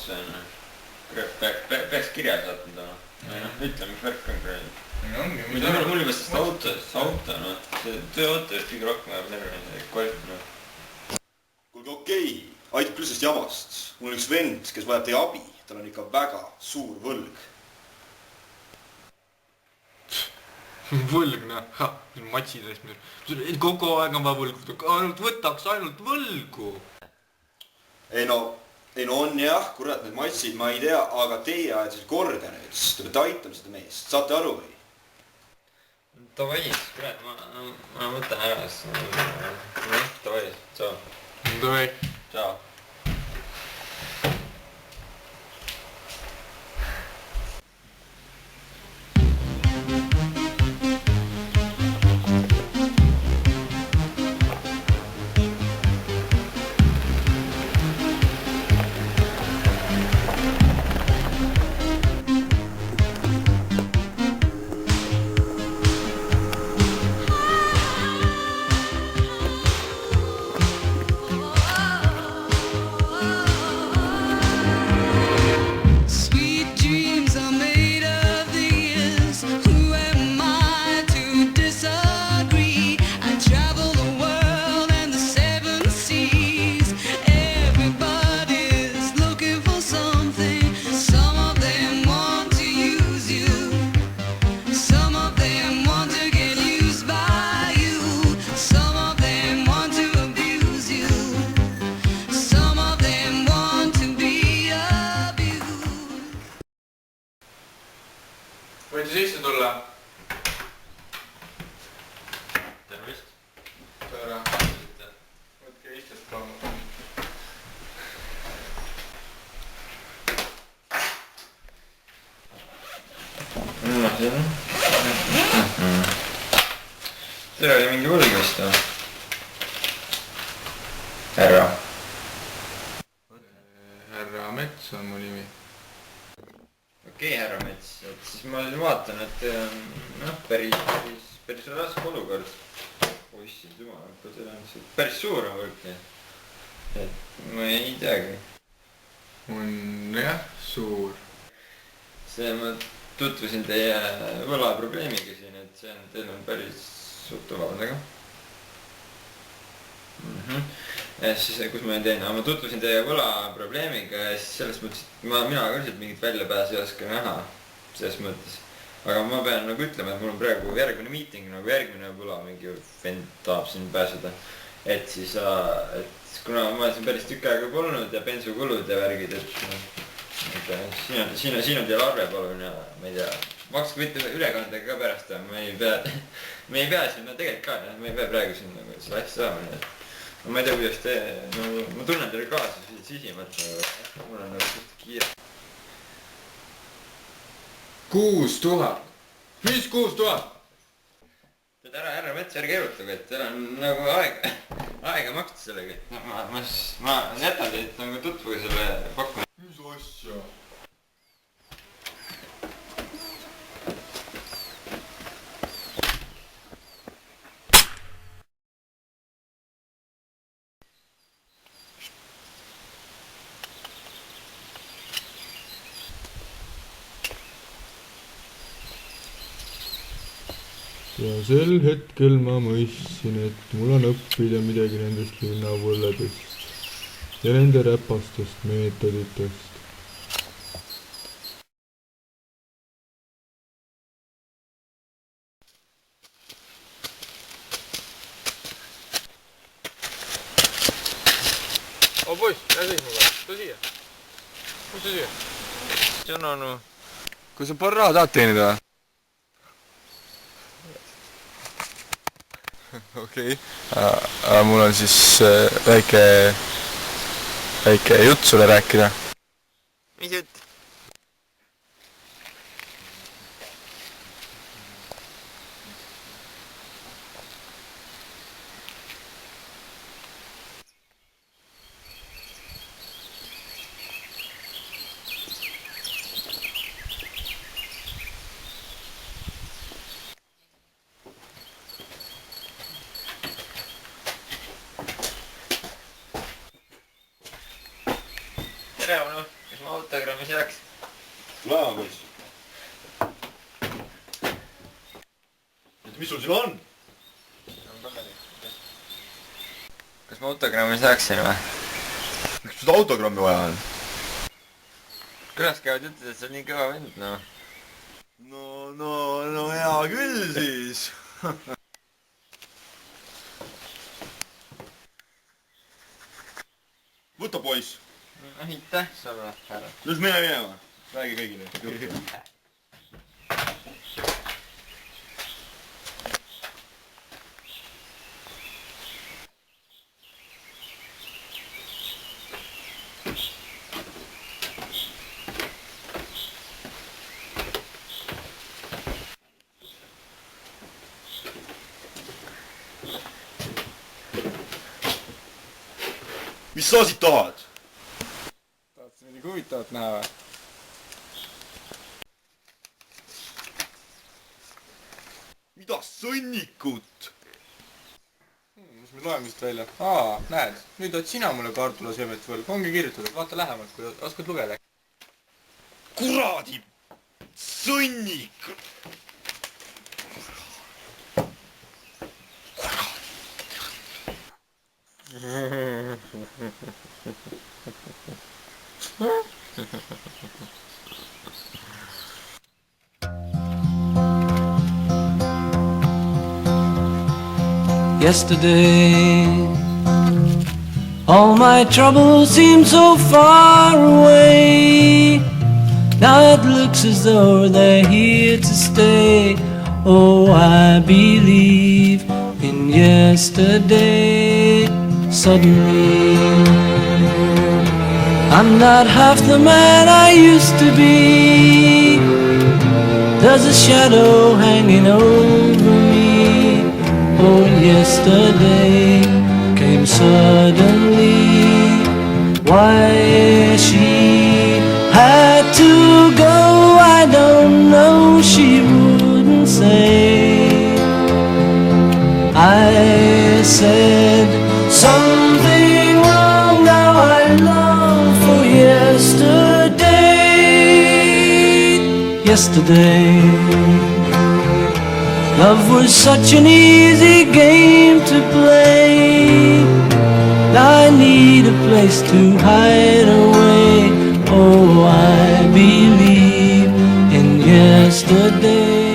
see on. Peaks kirja saatnud oma. Ütle, mis värk on praegu. Mul juba sest auto, see tööauto just kõige rohkem ajab närvi kvaliteet. Kuulge okei, aitab küll sest jamast. Mul on üks vend, kes vajab teie abi. Tal on ikka väga suur võlg. Võlg, matsid eest. Kogu aeg on vaja võlgu. Võtaks ainult võlgu. Ei no on jah, kurat need matsid, ma ei tea, aga teie ajad siis korda nüüd. Te peate aitama seda meest. Saate aru või? Davai, kurat, ma võtan ära. Davai, tšau. Davai. Tšau. Võite sisse tulla? Tervist. Tere. Võtke istest palun. Tere oli mingi võlg vist või? Härra. Härra Mets on mu nimi. Okei, härra Mets, et siis ma vaatan, et päris raske olukord. Oissid jumal, aga see on päris suur on võlg. Et ma ei teagi. On jah, suur. See ma tutvusin teie võlaprobleemiga siin, et see on teil on päris suht vabandega. Ja siis, kus ma teen, ma tutvusin teie võlaprobleemiga ja siis selles mõttes, et mina ka lihtsalt mingit väljapääsu ei oska näha selles mõttes. Aga ma pean nagu ütlema, et mul on praegu järgmine meeting, nagu järgmine võla mingi vend tahab siin pääseda. Et siis, kuna ma siin päris tükk aega polnud ja bensukulud ja värgid, et siin on teil arve palun ja ma ei tea, makske võite ülekandega ka pärast, me ei pea siin, tegelikult ka, me ei pea praegu siin nagu selle asja saama. Ma ei tea, kuidas te, ma tunnen teile kaasa sisimat, mul on nagu suht kiire. 6000! Mis 6000? Tead härra Mets, ärge erutage, et teil on nagu aega maksta sellega. Ma jätan teid nagu tutvuga selle pakkuma. Mis asja? Ja sel hetkel ma mõistsin, et mul on õppida midagi nendest linnavõlledest ja nende räpastest meetoditest. Poiss, ära seisma kohe, tule siia. Mis sa siia? See on onu. Kui sa paar raha tahad teenida või? Okei. Mul on siis väike jutt sulle rääkida. Mis jutt? Tere, onu. kas ma autogrammis jääks? Tulema, poiss. Mis sul siin on? Kas ma autogrammis jääksin või? Miks seda autogrammi vaja on? Külas käivad ütled, et sa oled nii kõva vend, noh. No hea küll siis. Võta poiss. Aitäh sulle, härra. Nüüd mine minema. Räägi kõigile juttu. Mis sa siit tahad? Tahtsid midagi huvitavat näha või? Mida sõnnikut? Mis me loeme siit välja? Näed, nüüd oled sina mulle kartulasöömet võlg. Ongi kirjutatud, vaata lähemalt, kui oskad lugeda. Kuradi sõnnik! Yesterday, all my troubles seem so far away. Now it looks as though they're here to stay. Oh, I believe in yesterday. Suddenly, I'm not half the man I used to be. There's a shadow hanging over me. Oh, yesterday came suddenly. Why she had to go, I don't know, she wouldn't say. I said something wrong, now I long for yesterday. Yesterday, love was such an easy game to play. Now I need a place to hide away. Oh, I believe in yesterday.